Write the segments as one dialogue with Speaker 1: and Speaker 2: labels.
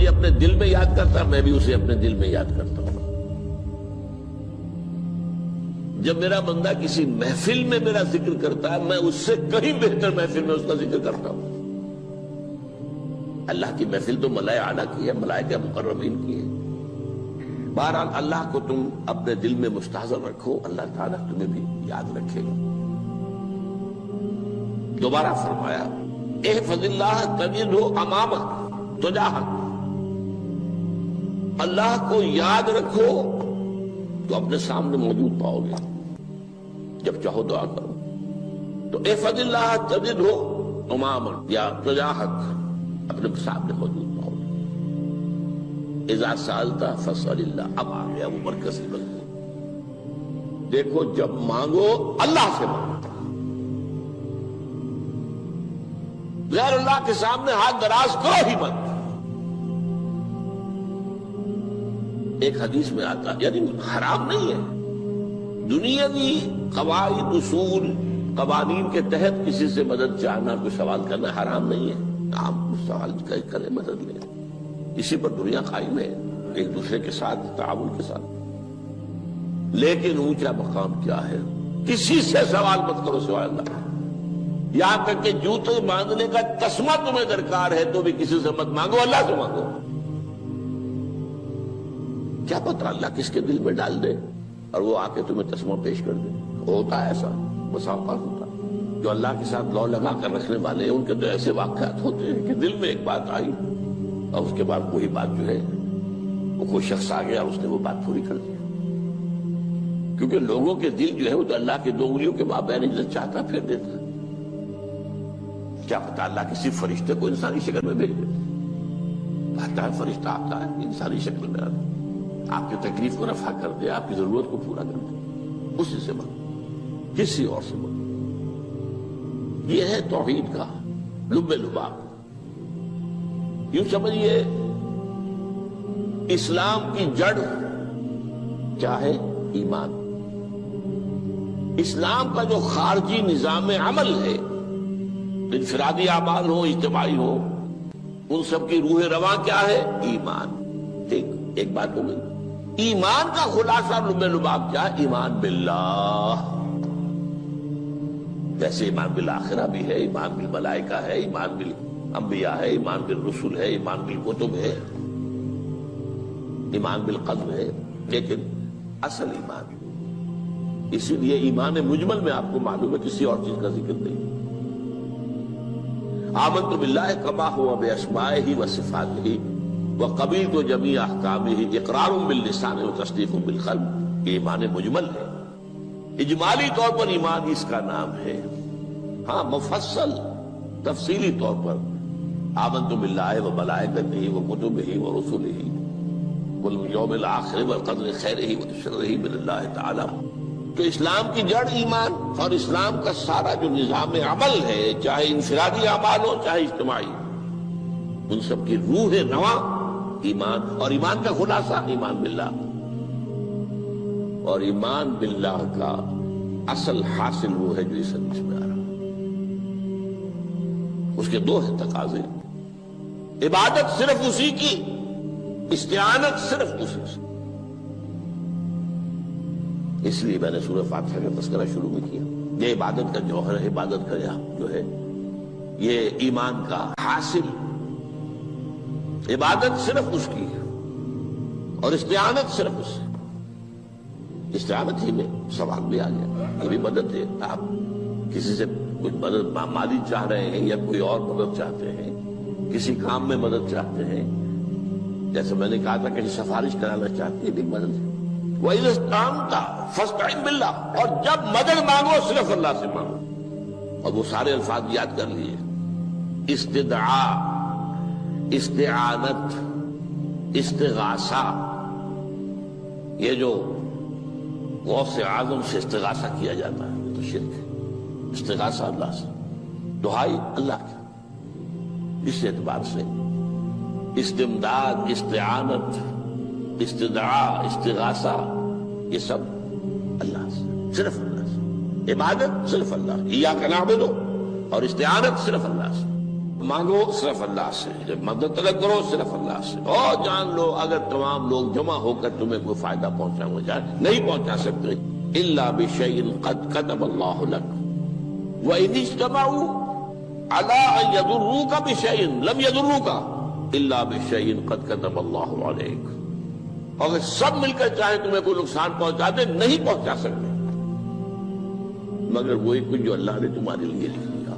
Speaker 1: مجھے اپنے دل میں یاد کرتا ہے، میں بھی اسے اپنے دل میں یاد کرتا ہوں۔ جب میرا بندہ کسی محفل میں میرا ذکر کرتا ہے، میں اس سے کہیں بہتر محفل میں اس کا ذکر کرتا ہوں۔ اللہ کی محفل تو ملائے اعلیٰ کی ہے، ملائکہ مقربین کی ہے۔ بہرحال اللہ کو تم اپنے دل میں مستحضر رکھو، اللہ تعالیٰ تمہیں بھی یاد رکھے گا۔ دوبارہ فرمایا احفظ اللہ تجدہ امامک تجاہک، اللہ کو یاد رکھو تو اپنے سامنے موجود پاؤ گے، جب چاہو دعا کرو تو احفظ اللہ تجدہ امامک یا تجاہک، اپنے سامنے موجود پاؤ گے۔ اذا سألت فاسأل اللہ، اب آ گیا وہ مرکزی مضمون۔ دیکھو جب مانگو اللہ سے مانگو، غیر اللہ کے سامنے ہاتھ دراز کرو ہی مت۔ ایک حدیث میں آتا، یعنی حرام نہیں ہے، دنیاوی قواعد اصول قوانین کے تحت کسی سے مدد چاہنا، کوئی سوال کرنا حرام نہیں ہے۔ آپ سوال کریں، مدد لیں، اسی پر دنیا قائم ہے، ایک دوسرے کے ساتھ تعاون کے ساتھ۔ لیکن اونچا مقام کیا ہے؟ کسی سے سوال مت کرو سوائے اللہ، یہاں تک کہ جوتے باندھنے کا تسمہ تمہیں درکار ہے تو بھی کسی سے مت مانگو، اللہ سے مانگو۔ کیا پتہ اللہ کس کے دل میں ڈال دے اور وہ آ کے تمہیں تسمہ پیش کر دے۔ ہوتا ہے ایسا، بسا اوقات ہوتا ہے۔ جو اللہ کے ساتھ لو لگا کر رکھنے والے ہیں ان کے تو ایسے واقعات ہوتے ہیں کہ دل میں ایک بات آئی اور اس کے بعد وہی بات جو ہے وہ کوئی شخص آ گیا اور اس نے وہ بات پوری کر دی۔ کیونکہ لوگوں کے دل جو ہے وہ تو اللہ کے دو انگلیوں کے مابین جو چاہتا پھر دیتا۔ کیا پتہ اللہ کسی فرشتے کو انسانی شکل میں بھیج دے، آتا ہے فرشتہ، آتا ہے انسانی شکل میں، آتا ہے آپ کی تکلیف کو رفع کر دے، آپ کی ضرورت کو پورا کر دے۔ اسی سے مانگو، کسی اور سے مانگو۔ یہ ہے توحید کا لب لباب۔ یوں سمجھیے اسلام کی جڑ کیا ہے؟ ایمان۔ اسلام کا جو خارجی نظام عمل ہے، انفرادی اعمال ہو اجتماعی ہو، ان سب کی روح رواں کیا ہے؟ ایمان۔ ٹھیک، ایک بات ہو گئی۔ ایمان کا خلاصہ لب لباب کیا ہے؟ ایمان باللہ۔ جیسے ایمان بالآخرہ بھی ہے، ایمان بالملائکہ ہے، ایمان بالانبیاء ہے، ایمان بالرسل ہے، ایمان بالکتب ہے، ایمان بالقلب ہے، لیکن اصل ایمان۔ اسی لیے ایمان مجمل میں آپ کو معلوم ہے کسی اور چیز کا ذکر نہیں۔ آمنت باللہ کما ہوا باسمائہ وصفاتہ وقبلت جمیع احکامہ اقرار باللسان وتصدیق بالقلب۔ یہ ایمان مجمل ہے، اجمالی طور پر ایمان اس کا نام ہے۔ ہاں مفصل تفصیلی طور پر آمنت باللہ وملائکتہ وکتبہ ورسلہ والیوم الآخر والقدر خیرہ وشرہ من اللہ تعالی۔ تو اسلام کی جڑ ایمان، اور اسلام کا سارا جو نظام عمل ہے، چاہے انفرادی اعمال ہو چاہے اجتماعی، ان سب کی روح رواں ایمان، اور ایمان کا خلاصہ ایمان باللہ۔ اور ایمان باللہ کا اصل حاصل وہ ہے جو اس حدیث میں آ رہا ہے۔ اس کے دو ہیں تقاضے، عبادت صرف اسی کی، استعانت صرف اسی سے۔ اس لیے میں نے سورہ فاتحہ کا تذکرہ شروع میں کیا۔ یہ عبادت کا جوہر ہے، عبادت کا جو ہے یہ ایمان کا حاصل۔ عبادت صرف اس کی ہے اور استعانت صرف اس سے۔ استعانت ہی میں سوال بھی آ گیا، یہ بھی مدد ہے۔ آپ کسی سے کچھ مدد مالی چاہ رہے ہیں یا کوئی اور مدد چاہتے ہیں، کسی کام میں مدد چاہتے ہیں، جیسے میں نے کہا تھا کہ سفارش کرانا چاہتے ہیں، یہ بھی مدد ہے۔ وَإِذَا اسْتَعَنْتَ فَاسْتَعِنْ بِاللَّهِ، اور جب مدد مانگو صرف اللہ سے مانگو۔ اور وہ سارے الفاظ یاد کر لیے، استدعاء، استعانت، استغاثہ۔ یہ جو غوث اعظم سے استغاثہ کیا جاتا ہے یہ تو شرک ہے۔ استغاثہ اللہ سے، دعائی اللہ کی۔ اس اعتبار سے استمداد، استعانت، استدعاء، استغاثہ، یہ سب اللہ سے، صرف اللہ سے۔ عبادت صرف اللہ، ایاک نعبد، اور استعانت صرف اللہ سے۔ مانگو صرف اللہ سے، جب مدد طلب کرو صرف اللہ سے، اور جان لو اگر تمام لوگ جمع ہو کر تمہیں کوئی فائدہ پہنچانا جائے نہیں پہنچا سکتے، الا بشیء قد کتب اللہ لک وان اجتمعوا علی ان یضروک بشیء لم یضروک الا بشیء قد کتب اللہ علیک، اگر سب مل کر چاہے تمہیں کوئی نقصان پہنچا دے نہیں پہنچا سکتے مگر وہی کچھ جو اللہ نے تمہارے لیے لکھ دیا۔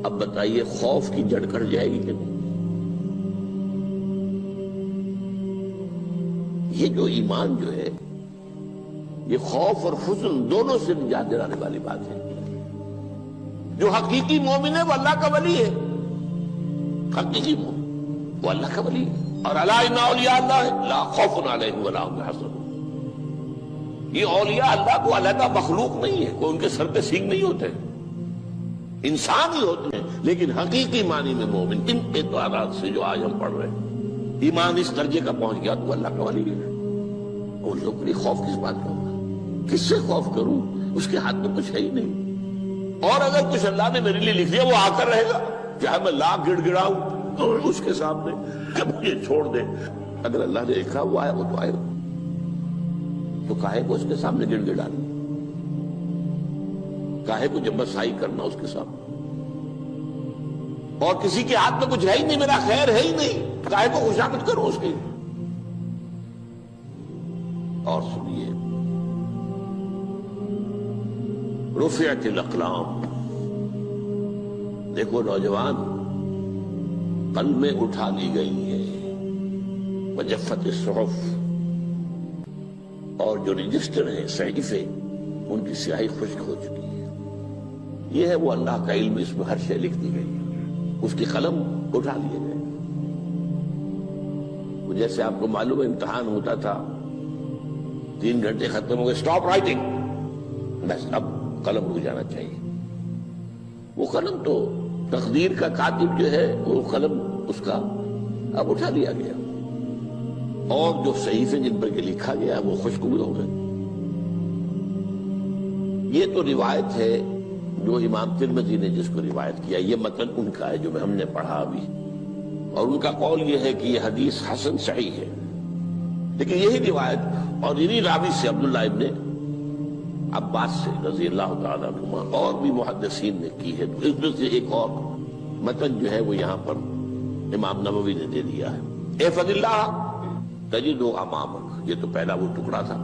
Speaker 1: اب بتائیے خوف کی جڑ کٹ جائے گی کہ نہیں؟ یہ جو ایمان جو ہے یہ خوف اور حزن دونوں سے نجات دلانے والی بات ہے۔ جو حقیقی مومن ہے وہ اللہ کا ولی ہے، حقیقی مومن وہ اللہ کا ولی ہے، اور الا ان اولیاء اللہ لا خوف علیہم ولا هم يحزنون۔ یہ اولیاء اللہ کو علیحدہ مخلوق نہیں ہے، کوئی ان کے سر پہ سینگ نہیں ہوتے، انسان ہی ہوتے ہیں، لیکن حقیقی معنی میں مومن ان اعتبارات سے جو آج ہم پڑھ رہے ہیں ایمان اس درجے کا پہنچ گیا تو اللہ کا ولی ہے۔ ان لوگوں کے لیے خوف کس بات کا ہوگا؟ کس سے خوف کروں؟ اس کے ہاتھ میں کچھ ہے ہی نہیں، اور اگر کچھ اللہ نے میرے لیے لکھ دیا وہ آ کر رہے گا، چاہے میں لاکھ گڑ گڑاؤں اس کے سامنے کہ مجھے چھوڑ دے۔ اگر اللہ نے لکھا وہ آیا وہ تو آئے گا، تو کاہے کو اس کے سامنے گڑ گڑانا، کاہے کو جبرسائی کرنا اس کے سامنے؟ اور کسی کے ہاتھ میں کچھ ہے ہی نہیں، میرا خیر ہے ہی نہیں، کاہے کو خوشامد کرو اس کی؟ اور سنیے، رفعت الاقلام، دیکھو نوجوان، قلمیں اٹھا لی گئی ہیں، وجفت الصحف، اور جو رجسٹر ہیں صحیفے ان کی سیاہی خشک ہو چکی ہے۔ یہ ہے وہ اللہ کا علم، اس میں ہر شے لکھ دی گئی ہے، اس کی قلم اٹھا لیے گئے۔ جیسے آپ کو معلوم ہے امتحان ہوتا تھا، 3 گھنٹے ختم ہو گئے، اسٹاپ رائٹنگ، بس اب قلم رک جانا چاہیے۔ وہ قلم تو تقدیر کا کاتب جو ہے وہ قلم اس کا اب اٹھا لیا گیا، اور جو صحیفے جن پر کے لکھا گیا وہ خشک ہوئے ہو گئے۔ یہ تو روایت ہے جو امام ترمذی نے جس کو روایت کیا، یہ متن ان کا ہے جو ہم نے پڑھا ابھی، اور ان کا قول یہ ہے کہ یہ حدیث حسن صحیح ہے، لیکن یہی روایت اور انہی راوی سے عبداللہ ابن عباس سے رضی اللہ تعالیٰ عنہما اور بھی محدثین نے کی ہے، تو اس میں سے ایک اور متن جو ہے وہ یہاں پر امام نووی نے دے دیا ہے۔ احفظ اللہ تجدہ امامک، یہ تو پہلا وہ ٹکڑا تھا،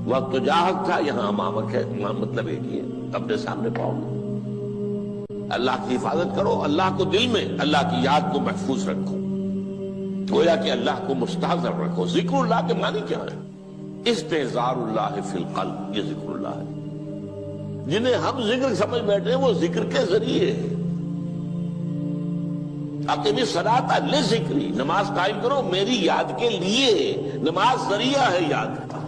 Speaker 1: وقت تو جاہک تھا، یہاں امامک ہے، امام مطلب ایک ہی ہے، اپنے سامنے پاؤ گے۔ اللہ کی حفاظت کرو، اللہ کو دل میں، اللہ کی یاد کو محفوظ رکھو، گویا کہ اللہ کو مستحضر رکھو۔ ذکر اللہ کے معنی کیا ہے؟ استحضار اللہ فی القلب، یہ ذکر اللہ ہے۔ جنہیں ہم ذکر سمجھ بیٹھے ہیں وہ ذکر کے ذریعے ہے۔ اقیم الصلاۃ لذکری، نماز قائم کرو میری یاد کے لیے، نماز ذریعہ ہے یاد کا۔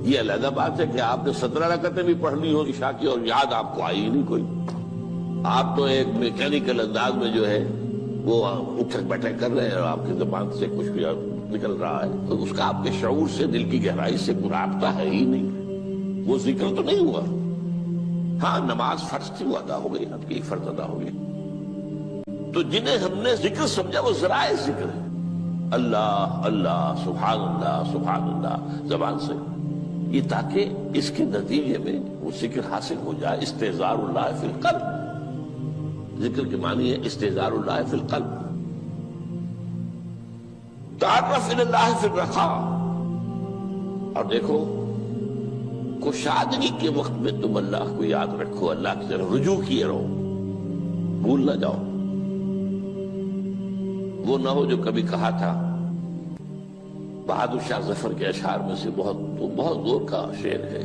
Speaker 1: یہ علیحدہ بات ہے کہ آپ نے 17 رکعتیں بھی پڑھ لی ہو عشاء کی اور یاد آپ کو آئی ہی نہیں کوئی، آپ تو ایک میکینیکل انداز میں جو ہے وہ اٹھک بیٹھک کر رہے ہیں اور آپ کی زبان سے کچھ بھی نکل رہا ہے، تو اس کا آپ کے شعور سے، دل کی گہرائی سے کوئی رابطہ ہے ہی نہیں، وہ ذکر تو نہیں ہوا۔ ہاں نماز فرض تھی وہ ادا ہو گئی، آپ کی ایک فرض ادا ہو گئی۔ تو جنہیں ہم نے ذکر سمجھا وہ ذرائع ذکر ہے، اللہ اللہ سبحان اللہ زبان سے، یہ تاکہ اس کے نتیجے میں وہ ذکر حاصل ہو جائے۔ استحضار اللہ فی القلب، ذکر کے معنی ہے استحضار اللہ فی القلب۔ تعرف الی اللہ فی الرخاء، اور دیکھو کشادگی کے وقت میں تم اللہ کو یاد رکھو، اللہ کی طرف رجوع کیے رہو، بھول نہ جاؤ۔ وہ نہ ہو جو کبھی کہا تھا، بہادر شاہ ظفر کے اشعار میں سے بہت زور کا شعر ہے،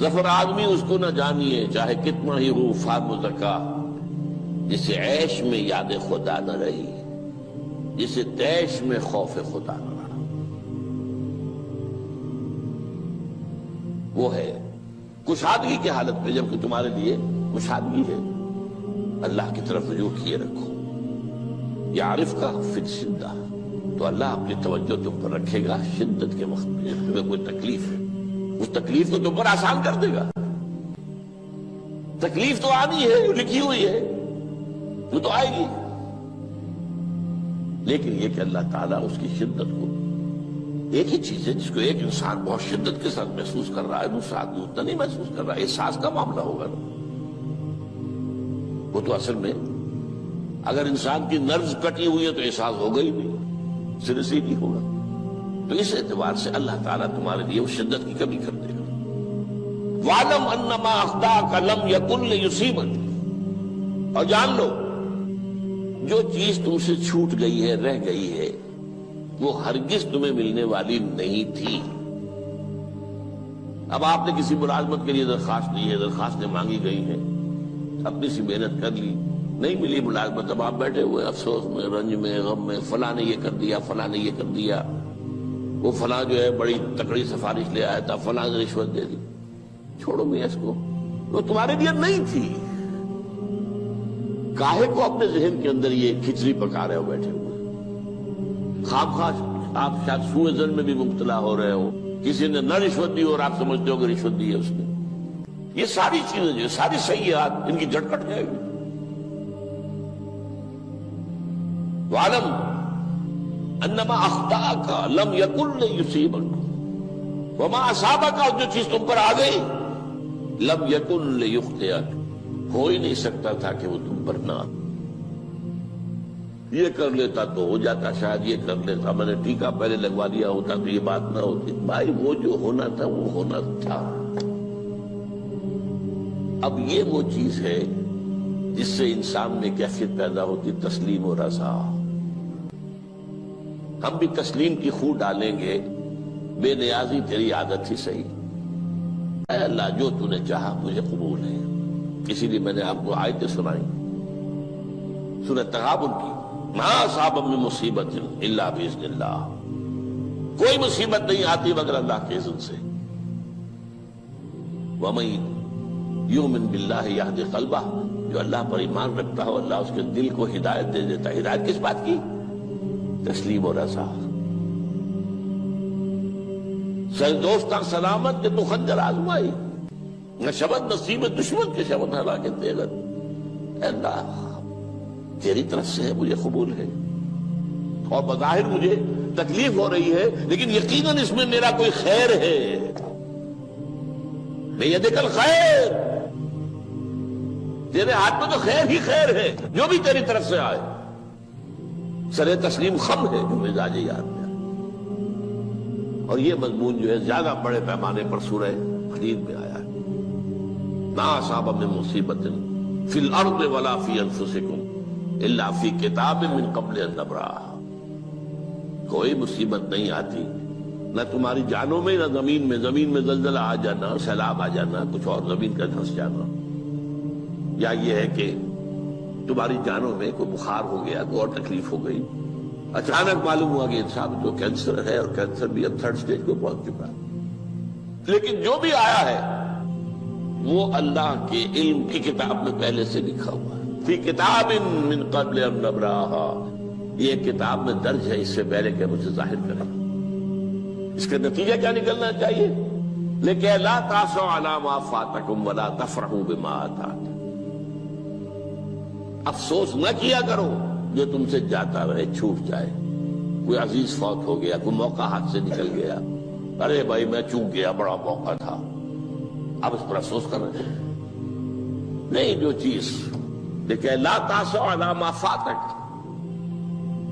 Speaker 1: ظفر آدمی اس کو نہ جانیے چاہے کتنا ہی ہو فام و زکا، جسے عیش میں یاد خدا نہ رہی، جسے تیش میں خوف خدا نہ رہا۔ وہ ہے کشادگی کی حالت میں، جبکہ تمہارے لیے کشادگی ہے، اللہ کی طرف رجوع کیے رکھو۔ یعرف کا فی الشدہ، تو اللہ اپنی توجہ تم پر رکھے گا شدت کے وقت میں، جب تمہیں کوئی تکلیف ہے اس تکلیف کو تم پر آسان کر دے گا۔ تکلیف تو آنی ہے، جو لکھی ہوئی ہے وہ تو آئے گی، لیکن یہ کہ اللہ تعالیٰ اس کی شدت کو، ایک ہی چیز ہے جس کو ایک انسان بہت شدت کے ساتھ محسوس کر رہا ہے، دوسرا آدمی اتنا نہیں محسوس کر رہا ہے، احساس کا معاملہ ہوگا نا۔ وہ تو اصل میں اگر انسان کی نرز کٹی ہوئی ہے تو احساس ہوگا ہی نہیں، سرے سے نہیں ہوگا۔ تو اس اعتبار سے اللہ تعالیٰ تمہارے لیے وہ شدت کی کمی کر دے گا۔ وَاعْلَمْ أَنَّمَا أَخْطَأَكَ لَمْ يَكُنْ لِيُصِيبَكَ، اور جان لو جو چیز تم سے چھوٹ گئی ہے، رہ گئی ہے، وہ ہرگز تمہیں ملنے والی نہیں تھی۔ اب آپ نے کسی ملازمت کے لیے درخواست دی ہے، درخواستیں مانگی گئی ہیں، اپنی سی محنت کر لی، نہیں ملی ملازمت، اب آپ بیٹھے ہوئے افسوس میں، رنج میں، غم میں، فلاں نے یہ کر دیا، فلاں نے یہ کر دیا، وہ فلاں جو ہے بڑی تکڑی سفارش لے آیا تھا، فلاں نے رشوت دے دی۔ چھوڑو میاں اس کو، وہ تمہارے لیے نہیں تھی۔ کاہے کو اپنے ذہن کے اندر یہ کھچڑی پکا رہے ہو بیٹھے ہوئے؟ خواہ آپ شاید سوء ظن میں بھی مبتلا ہو رہے ہو، کسی نے نہ رشوت دی اور آپ سمجھتے ہو کہ رشوت دی ہے اس نے۔ یہ ساری چیزیں جو ساری سیئات، ان کی جڑ کٹ جائے گی۔ وَعْلَمْ أَنَّمَا أَخْطَأَكَ لَمْ يَكُنْ لِيُصِيبَكَ وَمَا أَصَابَكَ، جو چیز تم پر آ گئی، لَمْ يَكُنْ لِيُخْطِئَكَ، ہو ہی نہیں سکتا تھا کہ وہ تم پر نہ آ۔ یہ کر لیتا تو ہو جاتا، شاید یہ کر لیتا، میں نے ٹیکا پہلے لگوا دیا ہوتا تو یہ بات نہ ہوتی۔ بھائی وہ جو ہونا تھا وہ ہونا تھا۔ اب یہ وہ چیز ہے جس سے انسان میں کیفیت پیدا ہوتی، تسلیم و رضا۔ ہم بھی تسلیم کی خو ڈالیں گے، بے نیازی تیری عادت ہی صحیح، اے اللہ جو تو نے چاہا مجھے قبول ہے۔ اسی لیے میں نے آپ کو آیتیں سنائی سورہ تغابن کی، ما اصاب من مصیبت الا باذن اللہ، کوئی مصیبت نہیں آتی مگر اللہ کے اذن سے۔ وَمَن یؤمن باللہ یہدی قلبہ، جو اللہ پر ایمان رکھتا ہو اللہ اس کے دل کو ہدایت دے دیتا ہے۔ ہدایت کس بات کی؟ تسلیم و رضا۔ سر دوستاں سلامت کہ تو خنجر آزمائی، نہ شبد نصیب دشمن کے شبد ہلاکت دیگت۔ اے اللہ تیری طرف سے ہے، مجھے قبول ہے، اور بظاہر مجھے تکلیف ہو رہی ہے لیکن یقیناً اس میں میرا کوئی خیر ہے۔ بیدک الخیر، تیرے ہاتھ میں تو خیر ہی خیر ہے، جو بھی تیری طرف سے آئے۔ سر تسلیم خم ہے جو مزاج یاد میں آئے۔ اور یہ مضمون جو ہے زیادہ بڑے پیمانے پر سورہ حدید میں آیا ہے۔ ما اصاب من مصیبت فی الارض ولا فی انفسکم الا فی کتاب من قبل ان نبرأھا، کوئی مصیبت نہیں آتی نہ تمہاری جانوں میں نہ زمین میں، زمین میں زلزلہ آ جانا، سیلاب آ جانا، کچھ اور زمین کا دھنس جانا، یا یہ ہے کہ تمہاری جانوں میں کوئی بخار ہو گیا، کوئی اور تکلیف ہو گئی، اچانک معلوم ہوا کہ انسان کو کینسر ہے اور کینسر بھی اب 3rd سٹیج کو پہنچ چکا ہے۔ لیکن جو بھی آیا ہے وہ اللہ کے علم کی کتاب میں پہلے سے لکھا ہوا ہے۔ فی کتاب من قبل ان نبرأھا، یہ کتاب میں درج ہے اس سے پہلے کہ مجھے ظاہر کرے۔ اس کا نتیجہ کیا نکلنا چاہیے؟ لیکن لا تاسوا علی ما فاتکم ولا تفرحوا بما آتاکم، افسوس نہ کیا کرو جو تم سے جاتا رہے، چھوٹ جائے، کوئی عزیز فوت ہو گیا، کوئی موقع ہاتھ سے نکل گیا، ارے بھائی میں چوک گیا، بڑا موقع تھا، اب اس پر افسوس کر رہے ہیں۔ نہیں، جو چیز لیکن لا تاسوا علی ما فاتک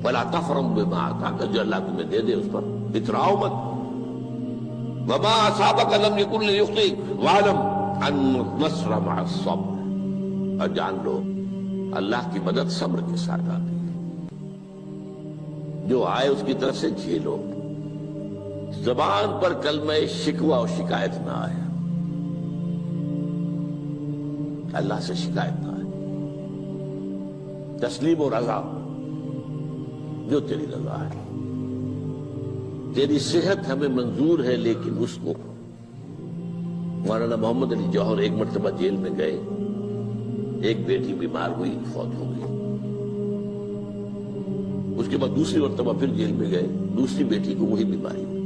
Speaker 1: ولا تفرحوا بما آتاک، جو اللہ تمہیں دے دے اس پر اتراؤ مت۔ وما اصابک لم یکن لیخطئک واعلم ان النصر مع الصبر، اور جان لو اللہ کی مدد صبر کے ساتھ آتی ہے، جو آئے اس کی طرف سے جھیلو، زبان پر کلمہ شکوہ اور شکایت نہ آئے، اللہ سے شکایت نہ آئے، تسلیم و رضا، جو تیری رضا ہے۔ تیری صحت ہمیں منظور ہے لیکن اس کو، مولانا محمد علی جوہر ایک مرتبہ جیل میں گئے، ایک بیٹی بیمار ہوئی، فوت ہو گئی، اس کے بعد دوسری مرتبہ پھر جیل میں گئے، دوسری بیٹی کو وہی بیماری ہوئی،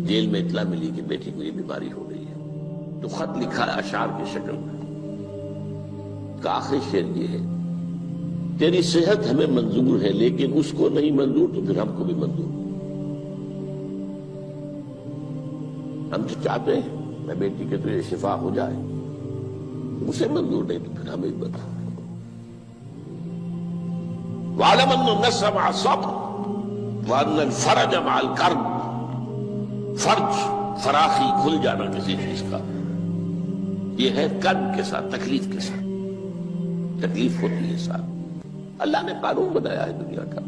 Speaker 1: جیل میں اطلاع ملی کہ بیٹی کو یہ بیماری ہو گئی ہے۔ تو خط لکھا ہے اشعار کی شکل میں، کا آخری شعر یہ ہے: تیری صحت ہمیں منظور ہے لیکن اس کو نہیں منظور تو پھر ہم کو بھی منظور۔ ہم تو چاہتے ہیں میں بیٹی کے تجھے شفا ہو جائے، اسے منظور نہیں تو پھر ہمیں بھی بتا۔ وَاعْلَمْ أَنَّ النَّصْرَ مَعَ الصَّبْرِ وَأَنَّ الْفَرَجَ مَعَ الْكَرْبِ۔ فرج، فراخی، کھل جانا کسی چیز کا، یہ ہے کرب کے ساتھ، تکلیف کے ساتھ، تکلیف ہوتی ہے ساتھ۔ اللہ نے قانون بنایا ہے دنیا کا۔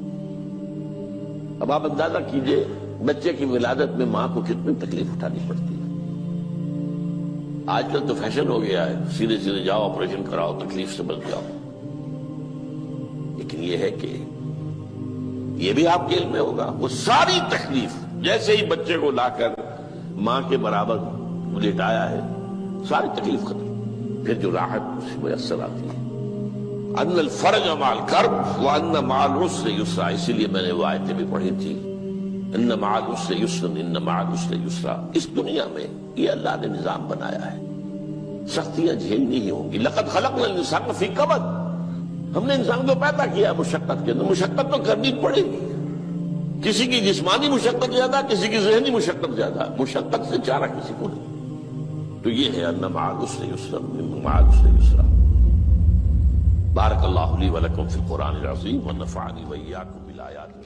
Speaker 1: اب آپ اندازہ کیجئے بچے کی ولادت میں ماں کو کتنی تکلیف اٹھانی پڑتی ہے۔ آج کل تو فیشن ہو گیا ہے، سیدھے سیدھے جاؤ، آپریشن کراؤ، تکلیف سے بچ جاؤ، لیکن یہ ہے کہ یہ بھی آپ کے علم میں ہوگا، وہ ساری تکلیف جیسے ہی بچے کو لا کر ماں کے برابر لٹایا ہے، ساری تکلیف ختم، پھر جو راحت میسر آتی ہے۔ ان الفرج مع الکرب وان مع العسر یسرا، اسی لیے میں نے وہ آیتیں بھی پڑھی تھی، ان مع العسر یسرا، ان مع العسر یسرا۔ اس دنیا میں یہ اللہ نے نظام بنایا ہے، سختیاں جھیلنی ہی ہوں گی۔ لقد خلقنا الانسان فی کبد، ہم نے انسان کو پیدا کیا مشقت کے اندر، مشقت تو کرنی پڑے گی۔ کسی کی جسمانی مشقت زیادہ، کسی کی ذہنی مشقت زیادہ، مشقت سے چارہ کسی کو نہیں۔ تو یہ ہے ان مع العسر یسرا، ان مع العسر یسرا۔ بارک اللہ لی ولکم فی القرآن العظیم ونفعنی وإیاکم بالآیات